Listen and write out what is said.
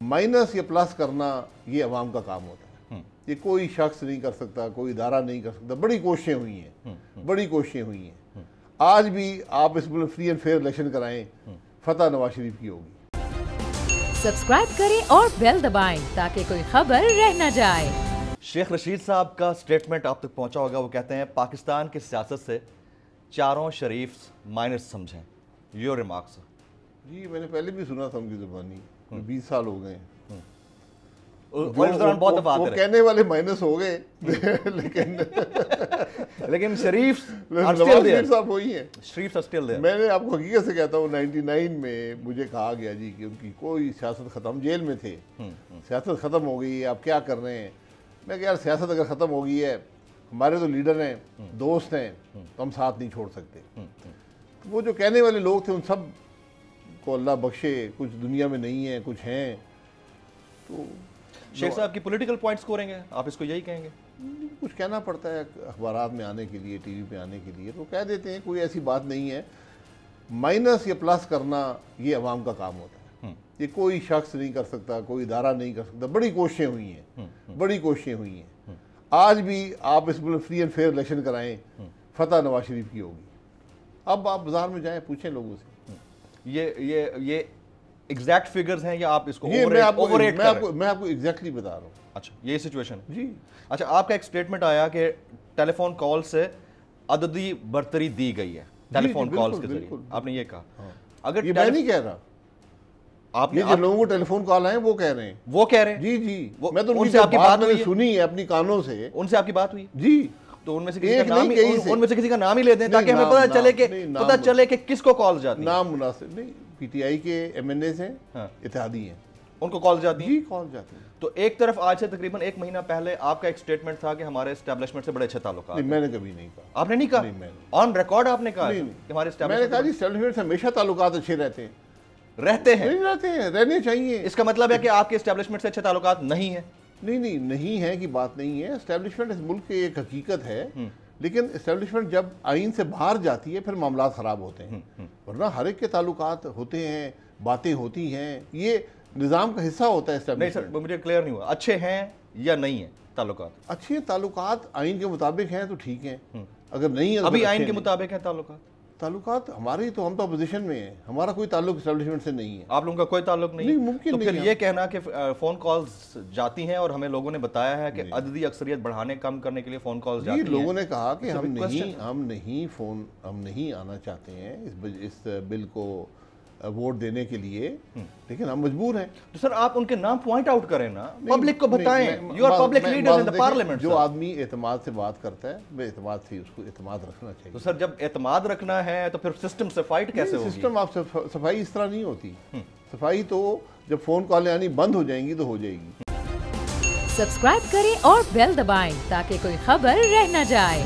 Minus या plus करना ये अवाम का काम होता है। ये कोई शख्स नहीं कर सकता, कोई इदारा नहीं कर सकता। बड़ी कोशिशें हुई हैं, बड़ी कोशिशें हुई हैं। आज भी आप इस मुल्क फ्री एंड फेयर इलेक्शन कराएं, फतह नवाज शरीफ की होगी। सब्सक्राइब करें और बेल दबाएं ताकि कोई खबर रह न जाए। शेख रशीद साहब का स्टेटमेंट आप तक पहुंचा होगा। वो कहते हैं पाकिस्तान की सियासत से चारों शरीफ माइनस समझें। Your remarks. जी मैंने पहले भी सुना था उनकी जुबानी, 20 साल हो गए। वो कहने वाले माइनस हो गए लेकिन शरीफ साहब वही है। शरीफ स्टिल देयर। मैंने आपको हकीकत से कहता हूँ 99 में मुझे कहा गया जी कि उनकी कोई सियासत खत्म, जेल में थे, सियासत खत्म हो गई है, आप क्या कर रहे हैं। मैं कहा यार सियासत अगर खत्म हो गई है, हमारे तो लीडर हैं, दोस्त हैं, तो हम साथ नहीं छोड़ सकते। वो जो कहने वाले लोग थे उन सब को अल्लाह बख्शे, कुछ दुनिया में नहीं है, कुछ हैं। तो शेख साहब की पॉलिटिकल पॉइंट स्कोरिंग है, आप इसको यही कहेंगे? कुछ कहना पड़ता है अखबारात में आने के लिए, टीवी पे आने के लिए, तो कह देते हैं, कोई ऐसी बात नहीं है। माइनस या प्लस करना ये अवाम का काम होता है। ये कोई शख्स नहीं कर सकता, कोई इदारा नहीं कर सकता। बड़ी कोशिशें हुई हैं, बड़ी कोशिशें हुई हैं। आज भी आप इस मुल्क फ्री एंड फेयर इलेक्शन कराएं, फतह नवाज शरीफ की होगी। अब आप बाजार में जाएं, पूछें लोगों से। ये एग्जैक्ट फिगर्स हैं या आप इसको मैं आपको एग्जैक्टली बता रहा हूँ। अच्छा, ये सिचुएशन जी। अच्छा, आपका एक स्टेटमेंट आया कि टेलीफोन कॉल से अददी बर्तरी दी गई है, टेलीफोन कॉल्स के जरिए, आपने ये कहा। अगर ये मैं नहीं कह रहा, आपने जो लोगों को टेलीफोन कॉल आए वो कह रहे हैं, जी जी। मैं तो उनसे आपकी बात मैंने सुनी है अपनी कानों से। उनसे आपकी बात हुई जी? तो उनमें से किसी का नाम ही ले दें ताकि हमें पता चले कि किसको कॉल जाती है। नाम मुनासिब नहीं। पीटीआई के एमएनए हैं, इत्तेहादी हैं, उनको कॉल जाती है। जी कॉल जाती है। तो एक तरफ आज से तकरीबन 1 महीना पहले आपका एक स्टेटमेंट था कि हमारे एस्टैब्लिशमेंट से बड़े अच्छे ताल्लुकात हैं। मैंने कभी नहीं कहा। आपने नहीं कहा? ऑन रिकॉर्ड आपने कहा कि हमारे मैंने कहा जी एस्टैब्लिशमेंट से हमेशा ताल्लुकात अच्छे रहते हैं। रहते हैं, रहने चाहिए। इसका मतलब है कि आपके एस्टैब्लिशमेंट से अच्छे ताल्लुकात नहीं है? नहीं है कि बात नहीं है। एस्टैब्लिशमेंट इस मुल्क की एक हकीकत है, लेकिन एस्टैब्लिशमेंट जब आइन से बाहर जाती है फिर मामला खराब होते हैं। वरना हर एक के ताल्लुकात होते हैं, बातें होती हैं, ये निज़ाम का हिस्सा होता है एस्टैब्लिशमेंट। नहीं सर, मुझे क्लियर नहीं हुआ, अच्छे हैं या नहीं है ताल्लुकात? अच्छे ताल्लुकात आइन के मुताबिक हैं तो ठीक हैं, अगर नहीं है अभी आइन के मुताबिक है ताल्लुकात हमारी, तो हम तो अपोजिशन में हैं, हमारा कोई ताल्लुक एस्टैब्लिशमेंट से नहीं है। आप लोगों का कोई ताल्लुक नहीं? मुमकिन तो नहीं। फिर ये कहना कि फ़ोन कॉल्स जाती हैं और हमें लोगों ने बताया है कि अददी अक्सरियत बढ़ाने कम करने के लिए फ़ोन कॉल्स जाती हैं। लोगों ने कहा कि हम नहीं आना चाहते हैं इस बिल को वोट देने के लिए, लेकिन हम मजबूर हैं। तो सर आप उनके नाम पॉइंट आउट करें ना, पब्लिक को बताएं। You are public leader in the parliament. जो आदमी एतमाद से बात करता है, मैं एतमाद से उसको एतमाद रखना चाहिए। तो सर जब एतमाद रखना है तो फिर सिस्टम से फाइट कैसे होगी? सिस्टम आप सफाई इस तरह नहीं होती। सफाई तो जब फोन कॉल आनी बंद हो जाएंगी तो हो जाएगी। सब्सक्राइब करें और बेल दबाएं ताकि कोई खबर रह न जाए।